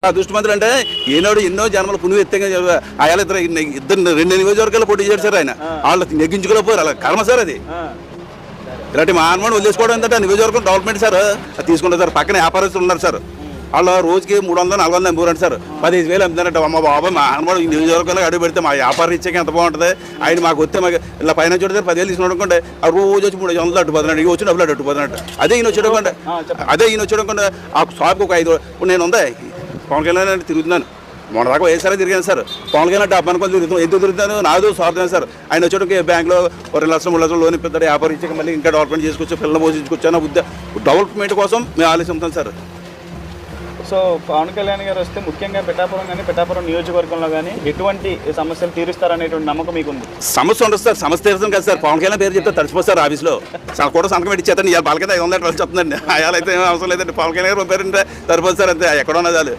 అదృష్టమంతులు అంటే ఈనాడు ఎన్నో జన్మల పుణ్యం ఎత్తే ఆయన ఇద్దరు 2 నియోజకవర్గాలు పోటీ చేశారు ఆయన. వాళ్ళు నెగ్గించుకోలేకపోయారు. అలా కర్మ సార్ అది. ఇలాంటి మానవుడు వదిలేసుకోవడం ఏంటంటే ఆ నియోజకవర్గం డెవలప్మెంట్ సార్ అది తీసుకుంటారు సార్. పక్కన వ్యాపారస్తులు ఉన్నారు సార్, వాళ్ళు రోజుకి 300 400 అమ్ముతారంట సార్. 15,000 అమ్ముతారంట. అమ్మ బాబా మా మానవుడు ఈ నియోజకవర్గంలో అడుగు పెడితే మా వ్యాపారం ఇచ్చాక ఎంత బాగుంటుంది. ఆయన మాకు వస్తే మాకు ఇలా పైన చూడతారు 10,000 తీసుకున్నాడు అనుకోండి, ఆ రోజు వచ్చి 300 అట్టుపోతున్నాడు, ఇవి వచ్చి డబ్బులు అట్టుపోతున్నాడు. అదే ఈయన వచ్చేటకుండా ఆ షాప్కి ఒక 5 ఇప్పుడు నేను ఉందా పవన్ కళ్యాణ్ తిరుగుతున్నాను. మొన్న దాకా వైఎస్ఆర్ తిరిగాను సార్. పవన్ కళ్యాణ్ డబ్బు అనుకోని తిరుగుతాను. ఎందుకు తిరుగుతాను నాదో స్వార్థం సార్. ఆయన వచ్చేటప్పుడు బ్యాంకులో 2 లక్షలు 3 లక్షలు లోన్ ఇప్పిస్తాడు, వ్యాపారం ఇచ్చాక మళ్ళీ ఇంకా డెవలప్మెంట్ చేసుకొచ్చి పిల్లలు పోషించుకొచ్చాను. డెవలప్మెంట్ కోసం మేము ఆలోచిస్తాం సార్. సో పవన్ కళ్యాణ్ గారు వస్తే ముఖ్యంగా పిఠాపురం కానీ పిఠాపురం నియోజకవర్గంలో కానీ ఎటువంటి సమస్యలు తీరుస్తారనేటువంటి నమ్మకం మీకు ఉంది? సమస్య ఉండదు సార్. సమస్య తీరుతాం కదా సార్. పవన్ కళ్యాణ్ పేరు చెప్తే తడిచిపోతారు ఆఫీస్లో కూడా సంతకం పెట్టించేస్తాను. ఇవాళ 500 చెప్తుందండి. అయాలైతే ఏం అవసరం లేదండి. పవన్ కళ్యాణ్ గారు పేరు సరిపోతుంది సార్. అంతే ఎక్కడ ఉన్నది.